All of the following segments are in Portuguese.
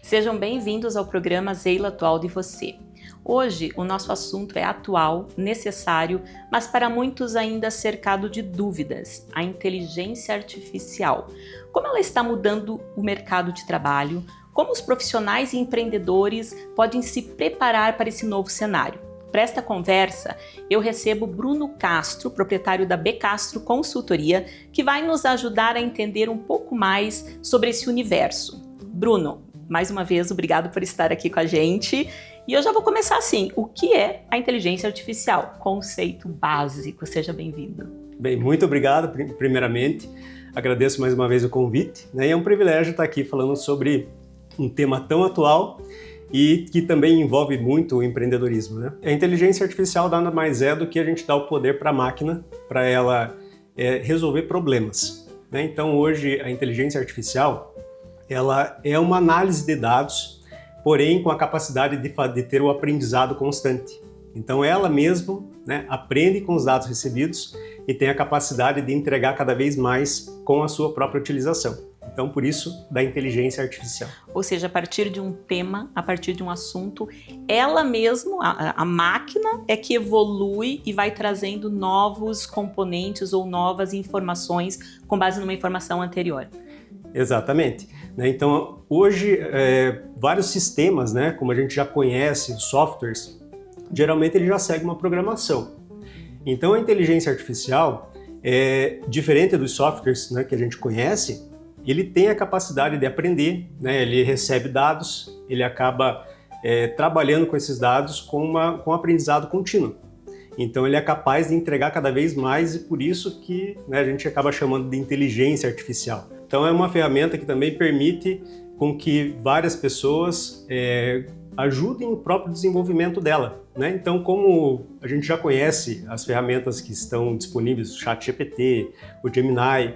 Sejam bem-vindos ao programa Zeila Atual de Você. Hoje o nosso assunto é atual, necessário, mas para muitos ainda cercado de dúvidas: a inteligência artificial. Como ela está mudando o mercado de trabalho? Como os profissionais e empreendedores podem se preparar para esse novo cenário? Para esta conversa, eu recebo Bruno Castro, proprietário da B Castro Consultoria, que vai nos ajudar a entender um pouco mais sobre esse universo. Bruno, mais uma vez, obrigado por estar aqui com a gente. E eu já vou começar assim: o que é a inteligência artificial? Conceito básico, seja bem-vindo. Bem, muito obrigado, primeiramente. Agradeço mais uma vez o convite, né? E é um privilégio estar aqui falando sobre um tema tão atual e que também envolve muito o empreendedorismo, né? A inteligência artificial nada mais é do que a gente dar o poder para a máquina, para ela resolver problemas, né? Então hoje a inteligência artificial ela é uma análise de dados, porém com a capacidade de ter o aprendizado constante. Então ela mesmo, né, aprende com os dados recebidos e tem a capacidade de entregar cada vez mais com a sua própria utilização. Então, por isso, da inteligência artificial. Ou seja, a partir de um tema, a partir de um assunto, ela mesmo, a máquina, é que evolui e vai trazendo novos componentes ou novas informações com base numa informação anterior. Exatamente. Então, hoje, vários sistemas, né, como a gente já conhece, softwares, geralmente ele já segue uma programação. Então, a inteligência artificial, diferente dos softwares, né, que a gente conhece, ele tem a capacidade de aprender, né? Ele recebe dados, ele acaba trabalhando com esses dados com um aprendizado contínuo. Então ele é capaz de entregar cada vez mais e por isso que, né, a gente acaba chamando de inteligência artificial. Então é uma ferramenta que também permite com que várias pessoas ajudem o próprio desenvolvimento dela, né? Então, como a gente já conhece as ferramentas que estão disponíveis, o ChatGPT, o Gemini,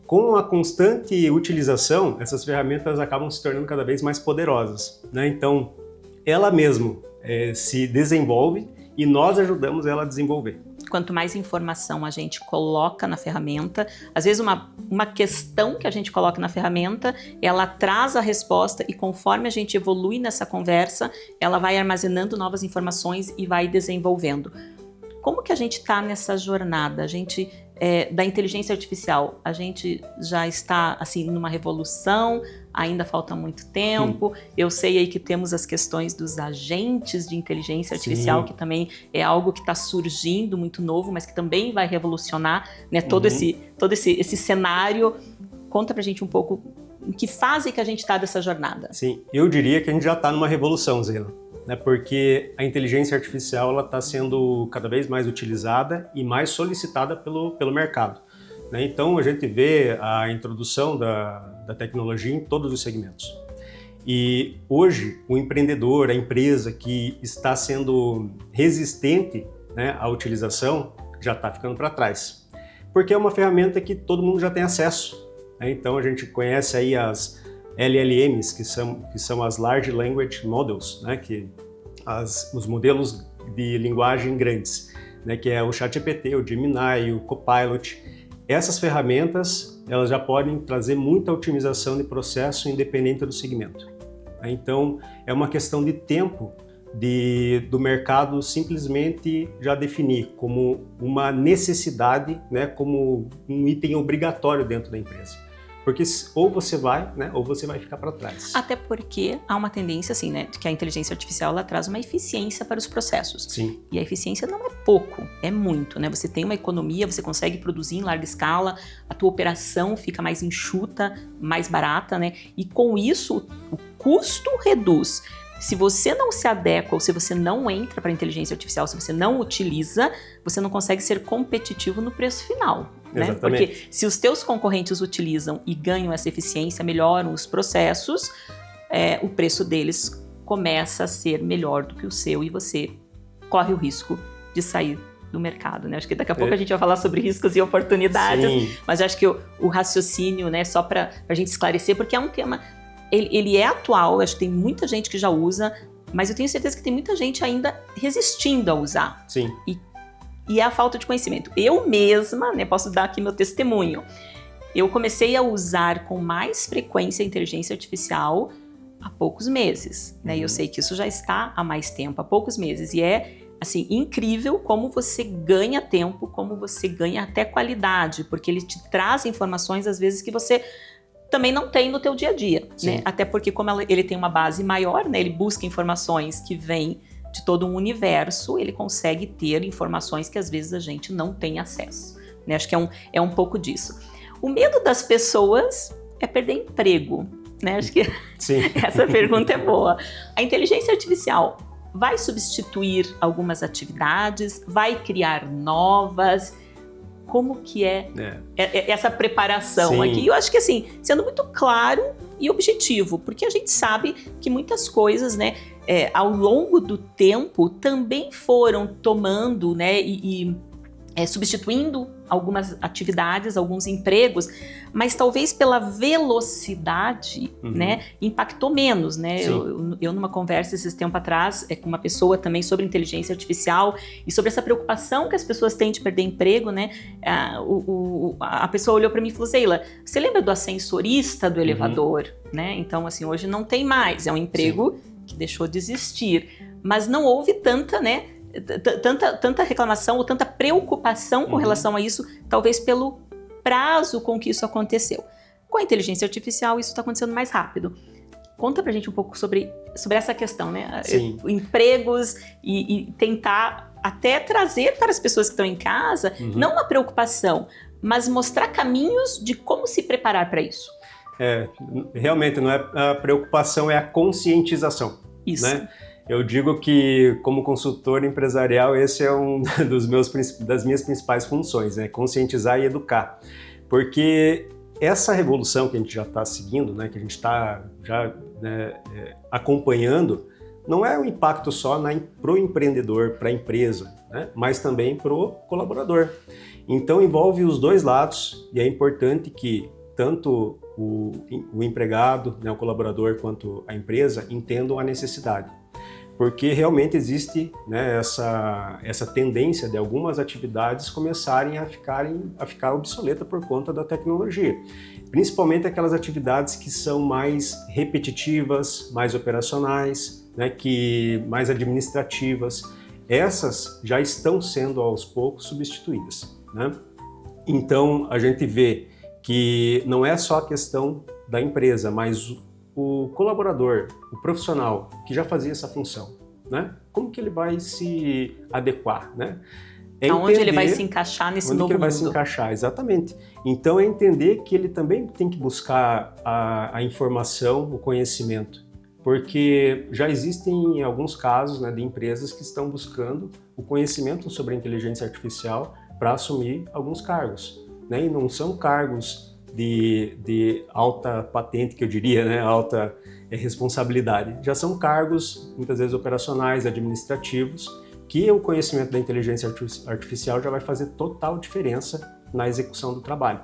com a constante utilização, essas ferramentas acabam se tornando cada vez mais poderosas, né? Então, ela mesmo se desenvolve e nós ajudamos ela a desenvolver. Quanto mais informação a gente coloca na ferramenta, às vezes uma questão que a gente coloca na ferramenta, ela traz a resposta e conforme a gente evolui nessa conversa, ela vai armazenando novas informações e vai desenvolvendo. Como que a gente está nessa jornada? A gente da inteligência artificial, a gente já está assim numa revolução, ainda falta muito tempo. Eu sei aí que temos as questões dos agentes de inteligência artificial, que também é algo que está surgindo muito novo, mas que também vai revolucionar, né, todo esse cenário. Conta pra gente um pouco em que fase que a gente está dessa jornada. Sim, eu diria que a gente já está numa revolução, Zeila, né, porque a inteligência artificial está sendo cada vez mais utilizada e mais solicitada pelo mercado, né? Então a gente vê a introdução da tecnologia em todos os segmentos. E hoje o empreendedor, a empresa que está sendo resistente, né, à utilização, já está ficando para trás, porque é uma ferramenta que todo mundo já tem acesso, né? Então a gente conhece aí as LLMs, que são as Large Language Models, né, os modelos de linguagem grandes, né, que é o ChatGPT, o Gemini, o Copilot. Essas ferramentas elas já podem trazer muita otimização de processo independente do segmento, né? Então é uma questão de tempo do mercado simplesmente já definir como uma necessidade, né, como um item obrigatório dentro da empresa. Porque ou você vai, né, ou você vai ficar para trás. Até porque há uma tendência, assim, né, que a inteligência artificial ela traz uma eficiência para os processos. Sim. E a eficiência não é pouco, é muito, né? Você tem uma economia, você consegue produzir em larga escala, a tua operação fica mais enxuta, mais barata, né? E com isso, o custo reduz. Se você não se adequa ou se você não entra para a inteligência artificial, se você não utiliza, você não consegue ser competitivo no preço final, né? Exatamente. Porque se os teus concorrentes utilizam e ganham essa eficiência, melhoram os processos, o preço deles começa a ser melhor do que o seu e você corre o risco de sair do mercado, né? Acho que daqui a pouco a gente vai falar sobre riscos e oportunidades, Sim. Mas acho que o raciocínio, né, só para a gente esclarecer, porque é um tema... Ele é atual, acho que tem muita gente que já usa, mas eu tenho certeza que tem muita gente ainda resistindo a usar. Sim. E é a falta de conhecimento. Eu mesma, né, posso dar aqui meu testemunho. Eu comecei a usar com mais frequência a inteligência artificial há poucos meses, né? E eu sei que isso já está há mais tempo, há poucos meses. E é, assim, incrível como você ganha tempo, como você ganha até qualidade, porque ele te traz informações, às vezes, que você também não tem no teu dia a dia, né? Até porque como ele tem uma base maior, né? Ele busca informações que vêm de todo um universo, ele consegue ter informações que às vezes a gente não tem acesso, né? Acho que é um pouco disso. O medo das pessoas é perder emprego, né? Acho que essa pergunta é boa. A inteligência artificial vai substituir algumas atividades, vai criar novas? Como que é essa preparação aqui? Eu acho que, assim, sendo muito claro e objetivo, porque a gente sabe que muitas coisas, né, ao longo do tempo também foram tomando, né, substituindo algumas atividades, alguns empregos, mas talvez pela velocidade, né, impactou menos, né? Eu numa conversa esses tempos atrás com uma pessoa também sobre inteligência artificial e sobre essa preocupação que as pessoas têm de perder emprego, né? A pessoa olhou para mim e falou: Sheila, você lembra do ascensorista do elevador, né? Então, assim, hoje não tem mais, é um emprego que deixou de existir, mas não houve tanta, né, tanta reclamação ou tanta preocupação com relação a isso, talvez pelo prazo com que isso aconteceu. Com a inteligência artificial, isso está acontecendo mais rápido. Conta pra gente um pouco sobre essa questão, né? Empregos e tentar até trazer para as pessoas que estão em casa, não uma preocupação, mas mostrar caminhos de como se preparar para isso. Realmente, não é a preocupação, é a conscientização. Isso. Né? Eu digo que, como consultor empresarial, esse é um das minhas principais funções, né? Conscientizar e educar. Porque essa revolução que a gente já está seguindo, né? Que a gente está já acompanhando, não é um impacto só para o empreendedor, para a empresa, né? Mas também para o colaborador. Então, envolve os dois lados e é importante que tanto o empregado, né, o colaborador, quanto a empresa entendam a necessidade. Porque realmente existe, né, essa tendência de algumas atividades começarem a ficar obsoleta por conta da tecnologia. Principalmente aquelas atividades que são mais repetitivas, mais operacionais, né, mais administrativas. Essas já estão sendo aos poucos substituídas, né? Então a gente vê que não é só a questão da empresa, mas o colaborador, o profissional que já fazia essa função, né? Como que ele vai se adequar, né? Aonde ele vai se encaixar nesse novo mundo? Onde ele vai se encaixar, exatamente. Então é entender que ele também tem que buscar a informação, o conhecimento, porque já existem alguns casos, né, de empresas que estão buscando o conhecimento sobre a inteligência artificial para assumir alguns cargos, né? E não são cargos de alta patente, que eu diria, né? Alta responsabilidade. Já são cargos, muitas vezes operacionais, administrativos, que o conhecimento da inteligência artificial já vai fazer total diferença na execução do trabalho.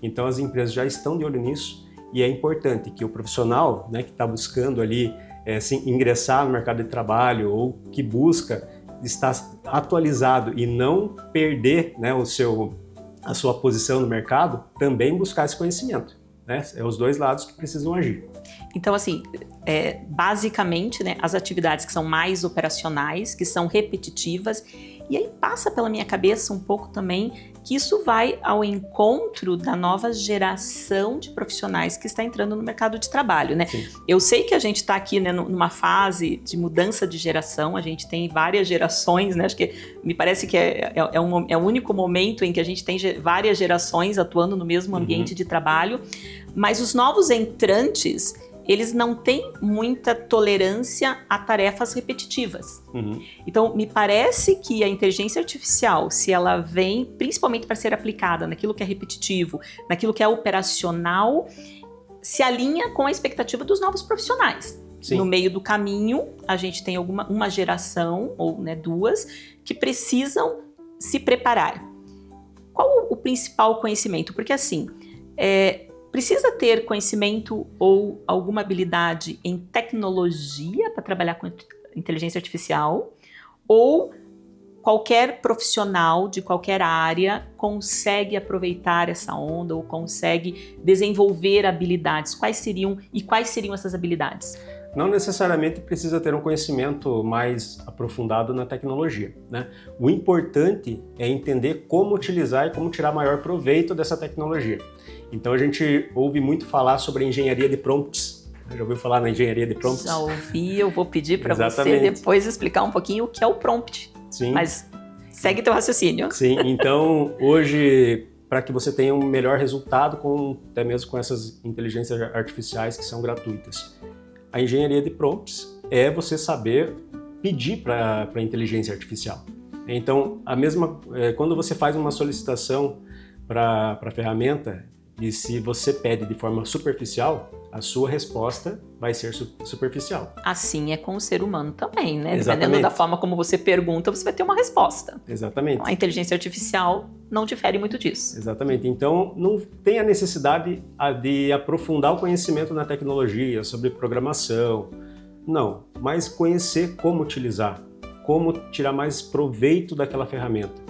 Então as empresas já estão de olho nisso e é importante que o profissional, né, que está buscando ali ingressar no mercado de trabalho ou que busca estar atualizado e não perder, né, a sua posição no mercado, também buscar esse conhecimento, né? É os dois lados que precisam agir. Então, assim, basicamente, né, as atividades que são mais operacionais, que são repetitivas, e aí passa pela minha cabeça um pouco também que isso vai ao encontro da nova geração de profissionais que está entrando no mercado de trabalho, né? Sim. Eu sei que a gente está aqui, né, numa fase de mudança de geração, a gente tem várias gerações, né? Acho que me parece que é o único momento em que a gente tem várias gerações atuando no mesmo ambiente de trabalho, mas os novos entrantes, eles não têm muita tolerância a tarefas repetitivas. Então, me parece que a inteligência artificial, se ela vem principalmente para ser aplicada naquilo que é repetitivo, naquilo que é operacional, se alinha com a expectativa dos novos profissionais. Sim. No meio do caminho, a gente tem uma geração, ou, né, duas, que precisam se preparar. Qual o principal conhecimento? Porque, assim, precisa ter conhecimento ou alguma habilidade em tecnologia para trabalhar com inteligência artificial, ou qualquer profissional de qualquer área consegue aproveitar essa onda ou consegue desenvolver habilidades? Quais seriam essas habilidades? não necessariamente precisa ter um conhecimento mais aprofundado na tecnologia, né? O importante é entender como utilizar e como tirar maior proveito dessa tecnologia. Então a gente ouve muito falar sobre a engenharia de prompts. Já ouviu falar na engenharia de prompts? Já ouvi, eu vou pedir para você depois explicar um pouquinho o que é o prompt. Sim. Mas segue teu raciocínio. Sim, então hoje, para que você tenha um melhor resultado, até mesmo com essas inteligências artificiais que são gratuitas, a engenharia de prompts é você saber pedir para a inteligência artificial. Então, quando você faz uma solicitação para a ferramenta, e se você pede de forma superficial, a sua resposta vai ser superficial. Assim é com o ser humano também, né? Exatamente. Dependendo da forma como você pergunta, você vai ter uma resposta. Exatamente. Então, a inteligência artificial não difere muito disso. Exatamente. Então, não tem a necessidade de aprofundar o conhecimento na tecnologia, sobre programação. Não, mas conhecer como utilizar, como tirar mais proveito daquela ferramenta.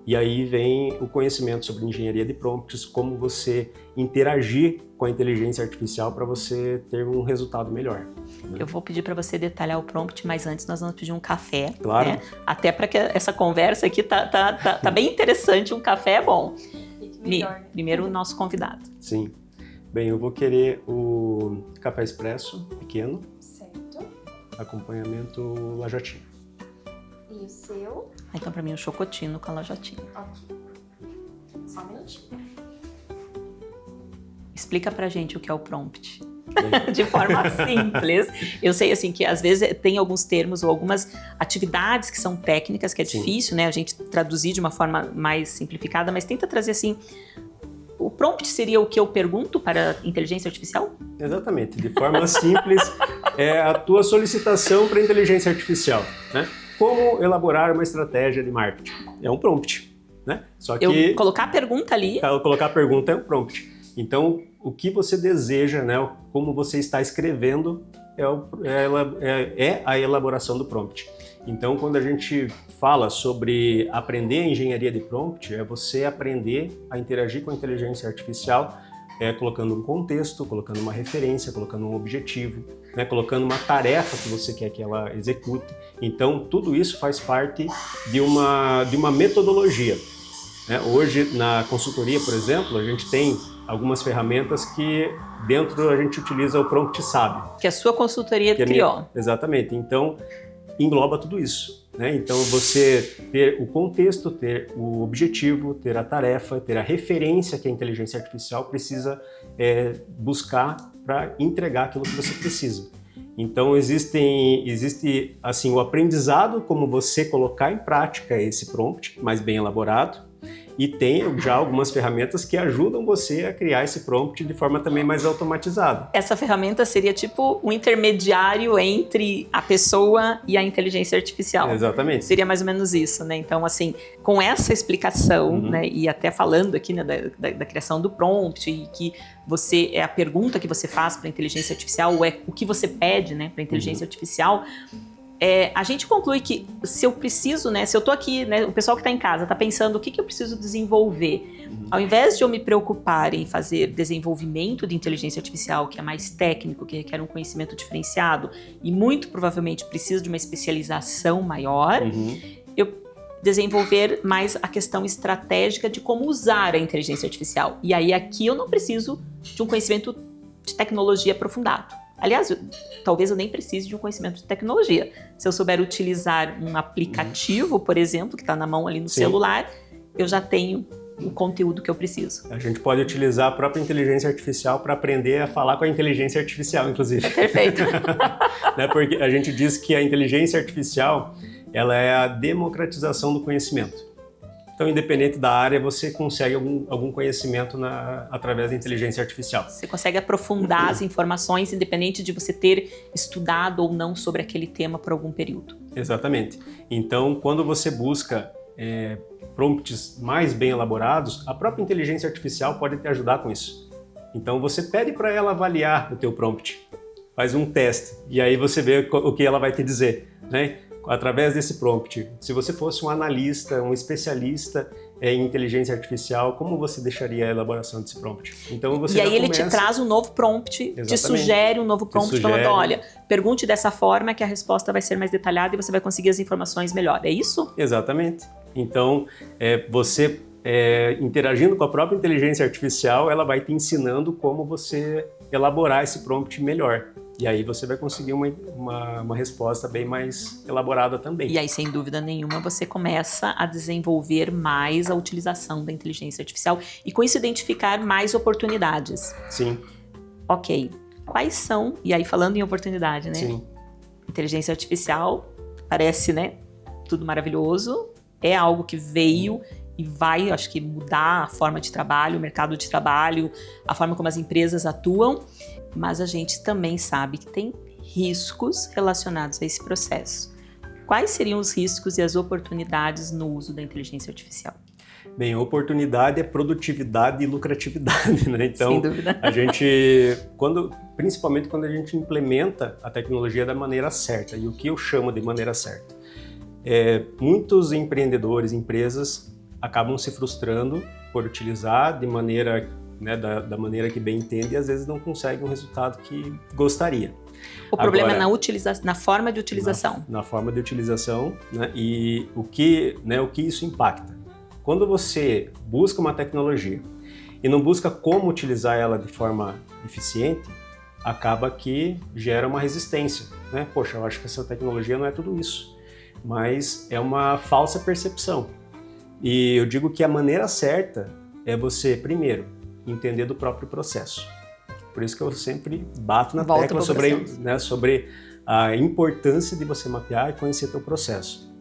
E aí vem o conhecimento sobre engenharia de prompts, como você interagir com a inteligência artificial para você ter um resultado melhor. Né? Eu vou pedir para você detalhar o prompt, mas antes nós vamos pedir um café. Claro. Né? Até para que essa conversa aqui tá bem interessante, um café é bom. Melhor, né? Primeiro o nosso convidado. Sim. Bem, eu vou querer o café expresso pequeno, Certo. acompanhamento lajatinho. E o seu? Então, para mim, um chocotino com a lajatinha. Ok. Só um minutinho. Explica pra gente o que é o prompt. Bem, De forma simples. Eu sei, assim, que às vezes tem alguns termos ou algumas atividades que são técnicas, que é Sim. difícil, né? A gente traduzir de uma forma mais simplificada, mas tenta trazer, assim... O prompt seria o que eu pergunto para a inteligência artificial? exatamente. De forma simples, é a tua solicitação para a inteligência artificial, né? Como elaborar uma estratégia de marketing? É um prompt, né? Só que Eu colocar a pergunta ali... colocar a pergunta é um prompt. Então, o que você deseja, né? Como você está escrevendo é a elaboração do prompt. Então, quando a gente fala sobre aprender a engenharia de prompt, é você aprender a interagir com a inteligência artificial, colocando um contexto, colocando uma referência, colocando um objetivo, né, colocando uma tarefa que você quer que ela execute. Então, tudo isso faz parte de uma metodologia. Né? Hoje, na consultoria, por exemplo, a gente tem algumas ferramentas que dentro a gente utiliza o Prompt Sábio. Que a sua consultoria Que a criou. Exatamente. Então, engloba tudo isso. Né? Então, você ter o contexto, ter o objetivo, ter a tarefa, ter a referência que a inteligência artificial precisa buscar para entregar aquilo que você precisa. Então, existe assim, o aprendizado, como você colocar em prática esse prompt, mais bem elaborado, e tem já algumas ferramentas que ajudam você a criar esse prompt de forma também mais automatizada. Essa ferramenta seria tipo um intermediário entre a pessoa e a inteligência artificial. Exatamente. Seria mais ou menos isso, né? Então, assim, com essa explicação, né, e até falando aqui, né, da criação do prompt, e que é a pergunta que você faz para a inteligência artificial, ou é o que você pede, né, para a inteligência artificial, a gente conclui que se eu preciso, né, se eu tô aqui, né, o pessoal que está em casa está pensando o que eu preciso desenvolver, ao invés de eu me preocupar em fazer desenvolvimento de inteligência artificial, que é mais técnico, que requer um conhecimento diferenciado e muito provavelmente precisa de uma especialização maior, eu desenvolver mais a questão estratégica de como usar a inteligência artificial. E aí aqui eu não preciso de um conhecimento de tecnologia aprofundado. Aliás, talvez eu nem precise de um conhecimento de tecnologia. Se eu souber utilizar um aplicativo, por exemplo, que está na mão ali no celular, eu já tenho o conteúdo que eu preciso. A gente pode utilizar a própria inteligência artificial para aprender a falar com a inteligência artificial, inclusive. Perfeito. Né? Porque a gente diz que a inteligência artificial ela é a democratização do conhecimento. Então, independente da área, você consegue algum conhecimento através da inteligência artificial. Você consegue aprofundar as informações, independente de você ter estudado ou não sobre aquele tema por algum período. Exatamente. Então, quando você busca prompts mais bem elaborados, a própria inteligência artificial pode te ajudar com isso. Então, você pede para ela avaliar o teu prompt, faz um teste, e aí você vê o que ela vai te dizer, né? através desse prompt, se você fosse um analista, um especialista em inteligência artificial, como você deixaria a elaboração desse prompt? Então você E aí ele começa... te traz um novo prompt, Exatamente. te sugere um novo prompt, sugere. falando, olha, pergunte dessa forma que a resposta vai ser mais detalhada e você vai conseguir as informações melhor. É isso? Exatamente. Então, você interagindo com a própria inteligência artificial, ela vai te ensinando como você elaborar esse prompt melhor. E aí você vai conseguir uma resposta bem mais elaborada também. E aí, sem dúvida nenhuma, você começa a desenvolver mais a utilização da inteligência artificial e com isso identificar mais oportunidades. Sim. Ok, quais são, e aí falando em oportunidade, né? Sim. Inteligência artificial parece, né, tudo maravilhoso, é algo que veio e vai, acho que, mudar a forma de trabalho, o mercado de trabalho, a forma como as empresas atuam, mas a gente também sabe que tem riscos relacionados a esse processo. Quais seriam os riscos e as oportunidades no uso da inteligência artificial? Bem, oportunidade é produtividade e lucratividade, né? Então, sem dúvida. a gente, principalmente quando a gente implementa a tecnologia da maneira certa, e o que eu chamo de maneira certa. Muitos empreendedores, empresas, acabam se frustrando por utilizar de maneira, né, da maneira que bem entende e às vezes não conseguem o resultado que gostaria. O problema é na forma de utilização. Na forma de utilização, né, e o que isso impacta. Quando você busca uma tecnologia e não busca como utilizar ela de forma eficiente, acaba que gera uma resistência, né? Poxa, eu acho que essa tecnologia não é tudo isso, mas é uma falsa percepção. E eu digo que a maneira certa é você, primeiro, entender do próprio processo. Por isso que eu sempre bato na tecla sobre a importância de você mapear e conhecer teu processo.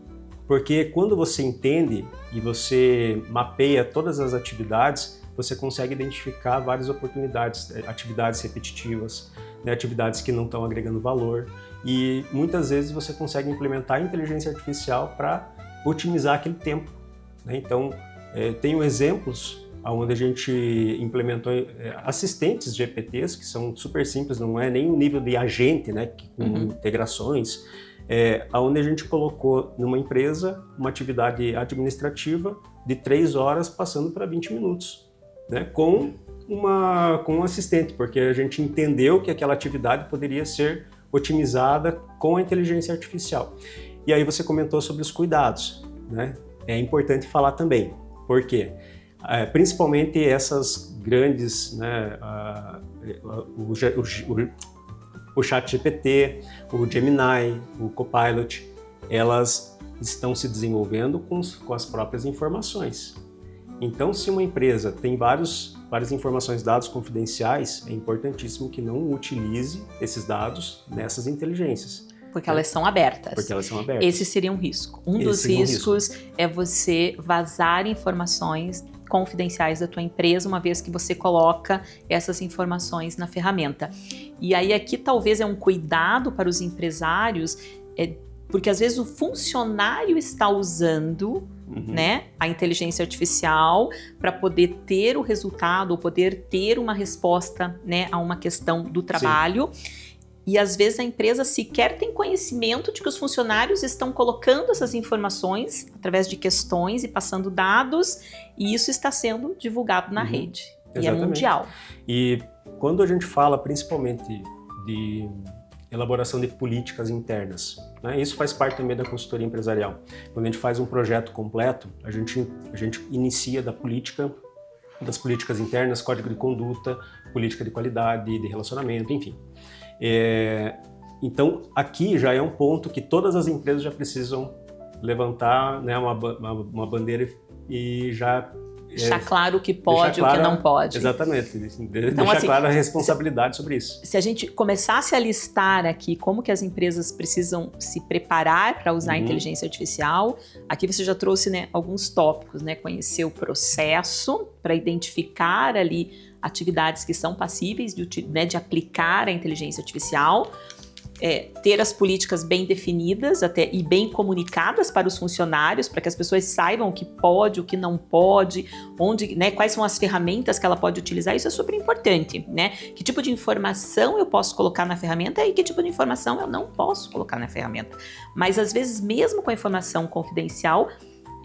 Porque quando você entende e você mapeia todas as atividades, você consegue identificar várias oportunidades, atividades repetitivas, né, atividades que não estão agregando valor. E muitas vezes você consegue implementar a inteligência artificial para otimizar aquele tempo. Então, tenho exemplos onde a gente implementou assistentes GPTs, que são super simples, não é nem o nível de agente, né, com integrações, onde a gente colocou numa empresa uma atividade administrativa de 3 horas passando para 20 minutos, né, com um assistente, porque a gente entendeu que aquela atividade poderia ser otimizada com a inteligência artificial. E aí você comentou sobre os cuidados, né? É importante falar também, por quê? Principalmente essas grandes, né, o ChatGPT, o Gemini, o Copilot, elas estão se desenvolvendo com as próprias informações. Então, se uma empresa tem várias informações, dados confidenciais, é importantíssimo que não utilize esses dados nessas inteligências. Porque elas são abertas. Porque elas são abertas. Esse seria um risco. Um dos riscos é você vazar informações confidenciais da tua empresa, uma vez que você coloca essas informações na ferramenta. E aí aqui talvez é um cuidado para os empresários, porque às vezes o funcionário está usando né, a inteligência artificial para poder ter o resultado ou poder ter uma resposta, né, a uma questão do trabalho. Sim. E às vezes a empresa sequer tem conhecimento de que os funcionários estão colocando essas informações através de questões e passando dados, e isso está sendo divulgado na rede. Exatamente. E é mundial. E quando a gente fala principalmente de elaboração de políticas internas, né, isso faz parte também da consultoria empresarial. Quando a gente faz um projeto completo, a gente inicia das políticas internas, código de conduta, política de qualidade, de relacionamento, enfim. Então, aqui já é um ponto que todas as empresas já precisam levantar, né, uma bandeira e já... Deixar claro o que pode e o que não pode. Exatamente. Então, deixar assim, clara a responsabilidade sobre isso. Se a gente começasse a listar aqui como que as empresas precisam se preparar para usar a inteligência artificial, aqui você já trouxe, né, alguns tópicos, né? Conhecer o processo para identificar ali atividades que são passíveis de aplicar a inteligência artificial. ter as políticas bem definidas e bem comunicadas para os funcionários, para que as pessoas saibam o que pode, o que não pode, onde, né, quais são as ferramentas que ela pode utilizar. Isso é super importante, né? Que tipo de informação eu posso colocar na ferramenta e que tipo de informação eu não posso colocar na ferramenta. Mas às vezes, mesmo com a informação confidencial,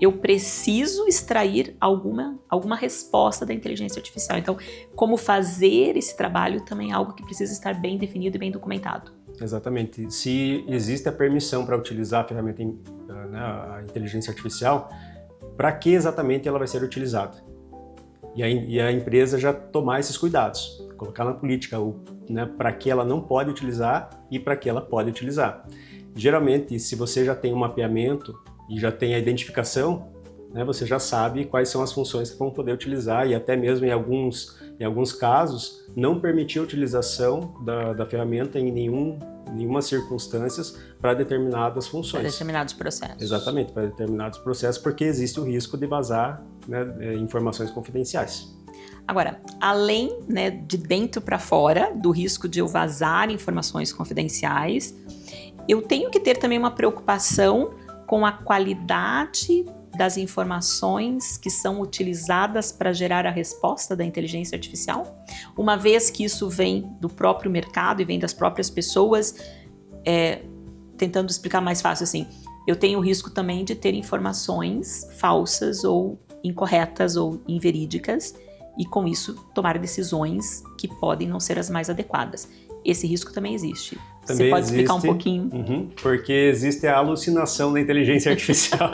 eu preciso extrair alguma resposta da inteligência artificial. Então, como fazer esse trabalho também é algo que precisa estar bem definido e bem documentado. Exatamente. Se existe a permissão para utilizar a ferramenta, né, a inteligência artificial, para que exatamente ela vai ser utilizada? E a empresa já tomar esses cuidados, colocar na política, né, para que ela não pode utilizar e para que ela pode utilizar. Geralmente, se você já tem um mapeamento e já tem a identificação, né, você já sabe quais são as funções que vão poder utilizar e até mesmo em alguns casos não permitir a utilização da ferramenta em nenhuma circunstâncias para determinadas funções. Para determinados processos. Exatamente, para determinados processos, porque existe o risco de vazar, né, informações confidenciais. Agora, além, né, de dentro para fora, do risco de eu vazar informações confidenciais, eu tenho que ter também uma preocupação com a qualidade das informações que são utilizadas para gerar a resposta da inteligência artificial, uma vez que isso vem do próprio mercado e vem das próprias pessoas, tentando explicar mais fácil assim, eu tenho o risco também de ter informações falsas ou incorretas ou inverídicas e com isso tomar decisões que podem não ser as mais adequadas. Esse risco também existe. Também você pode explicar um existe, pouquinho? Porque existe a alucinação da inteligência artificial.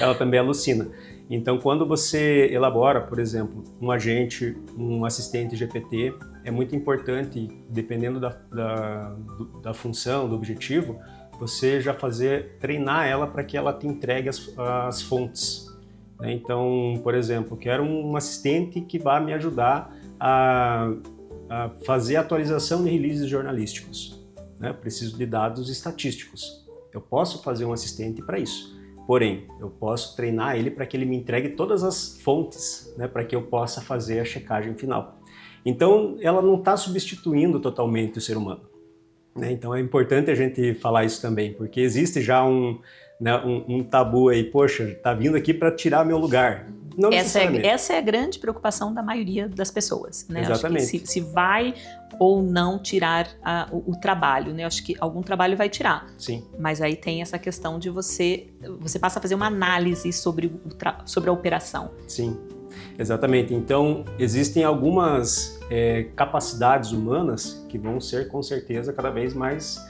Ela também alucina. Então, quando você elabora, por exemplo, um agente, um assistente GPT, é muito importante, dependendo da função, do objetivo, você já treinar ela para que ela te entregue as fontes. Né? Então, por exemplo, quero um assistente que vá me ajudar a fazer atualização de releases jornalísticos. Né? Preciso de dados estatísticos. Eu posso fazer um assistente para isso. Porém, eu posso treinar ele para que ele me entregue todas as fontes, né? Para que eu possa fazer a checagem final. Então, ela não está substituindo totalmente o ser humano. Né? Então, é importante a gente falar isso também, porque existe já um tabu aí, poxa, está vindo aqui para tirar meu lugar. Não necessariamente. Essa é a grande preocupação da maioria das pessoas, né? Exatamente. Acho que se vai ou não tirar o trabalho, né? Acho que algum trabalho vai tirar. Sim. Mas aí tem essa questão de você passa a fazer uma análise sobre a operação. Sim, exatamente. Então, existem algumas capacidades humanas que vão ser, com certeza, cada vez mais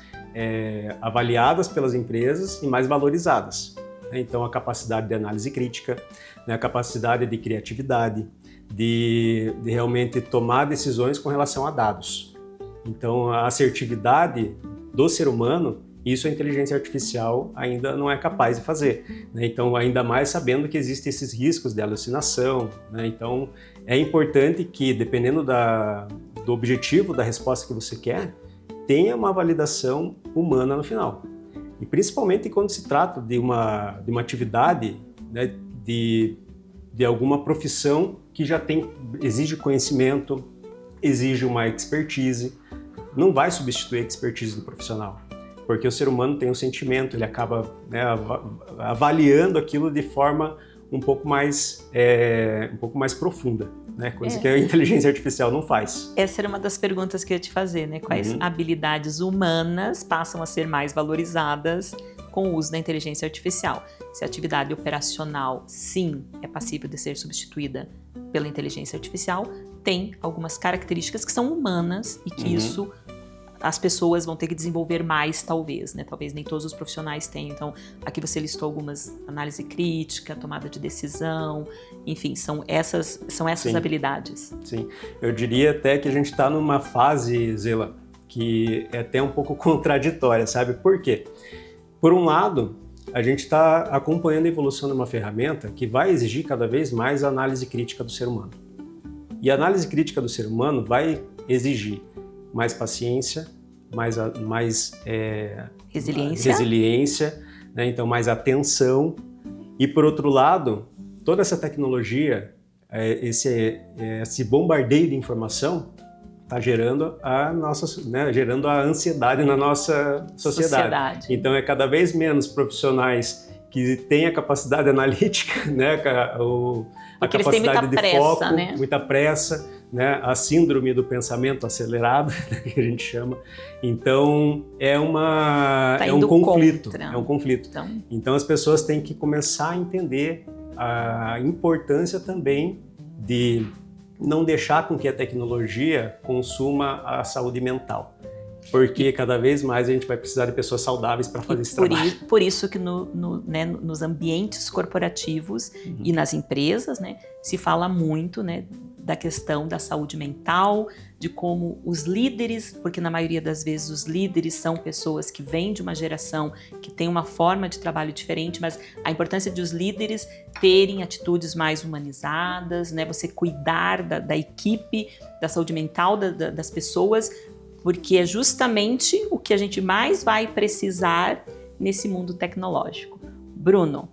avaliadas pelas empresas e mais valorizadas. Então, a capacidade de análise crítica, né, a capacidade de criatividade, de realmente tomar decisões com relação a dados. Então, a assertividade do ser humano, isso a inteligência artificial ainda não é capaz de fazer. Né? Então, ainda mais sabendo que existem esses riscos de alucinação. Né? Então, é importante que, dependendo do objetivo da resposta que você quer, tenha uma validação humana no final. E principalmente quando se trata de uma atividade, né, de alguma profissão que já exige conhecimento, exige uma expertise, não vai substituir a expertise do profissional, porque o ser humano tem um sentimento, ele acaba, né, avaliando aquilo de forma um pouco mais profunda. Né? Coisa que a inteligência artificial não faz. Essa era uma das perguntas que eu ia te fazer, né? Quais habilidades humanas passam a ser mais valorizadas com o uso da inteligência artificial? Se a atividade operacional, sim, é passível de ser substituída pela inteligência artificial, tem algumas características que são humanas e que isso as pessoas vão ter que desenvolver mais, talvez, né? Talvez nem todos os profissionais tenham. Então, aqui você listou algumas: análise crítica, tomada de decisão, enfim, são essas Sim. habilidades. Sim, eu diria até que a gente está numa fase, Zela, que é até um pouco contraditória, sabe? Por quê? Por um lado, a gente está acompanhando a evolução de uma ferramenta que vai exigir cada vez mais a análise crítica do ser humano. E a análise crítica do ser humano vai exigir mais paciência, mais resiliência, né? Então mais atenção. E por outro lado, toda essa tecnologia, esse bombardeio de informação, está gerando gerando a ansiedade na nossa sociedade. Então é cada vez menos profissionais que têm a capacidade analítica, né, a capacidade de pressa, foco, né? muita pressa, né, a síndrome do pensamento acelerado, que a gente chama. Então é um conflito, contra. é um conflito. Então as pessoas têm que começar a entender a importância também de não deixar com que a tecnologia consuma a saúde mental. Porque cada vez mais a gente vai precisar de pessoas saudáveis para fazer esse trabalho. Por isso que nos ambientes corporativos e nas empresas, né, se fala muito, né, da questão da saúde mental, de como os líderes, porque na maioria das vezes os líderes são pessoas que vêm de uma geração que tem uma forma de trabalho diferente, mas a importância de os líderes terem atitudes mais humanizadas, né, você cuidar da equipe, da saúde mental das pessoas, porque é justamente o que a gente mais vai precisar nesse mundo tecnológico. Bruno,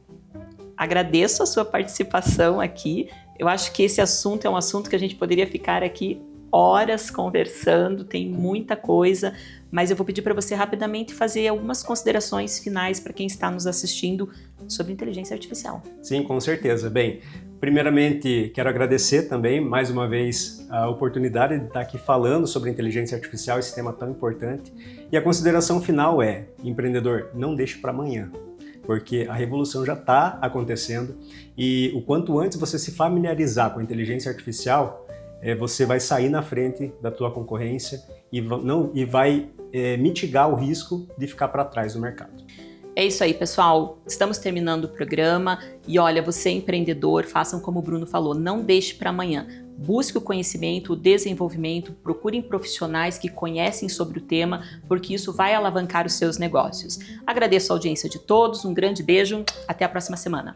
agradeço a sua participação aqui. Eu acho que esse assunto é um assunto que a gente poderia ficar aqui horas conversando, tem muita coisa, mas eu vou pedir para você rapidamente fazer algumas considerações finais para quem está nos assistindo sobre inteligência artificial. Sim, com certeza. Bem, primeiramente quero agradecer também, mais uma vez, a oportunidade de estar aqui falando sobre inteligência artificial, esse tema tão importante. E a consideração final é, empreendedor, não deixe para amanhã, porque a revolução já está acontecendo e o quanto antes você se familiarizar com a inteligência artificial, você vai sair na frente da tua concorrência e vai mitigar o risco de ficar para trás do mercado. É isso aí, pessoal. Estamos terminando o programa e olha, você é empreendedor, façam como o Bruno falou, não deixe para amanhã. Busque o conhecimento, o desenvolvimento, procurem profissionais que conhecem sobre o tema, porque isso vai alavancar os seus negócios. Agradeço a audiência de todos, um grande beijo, até a próxima semana.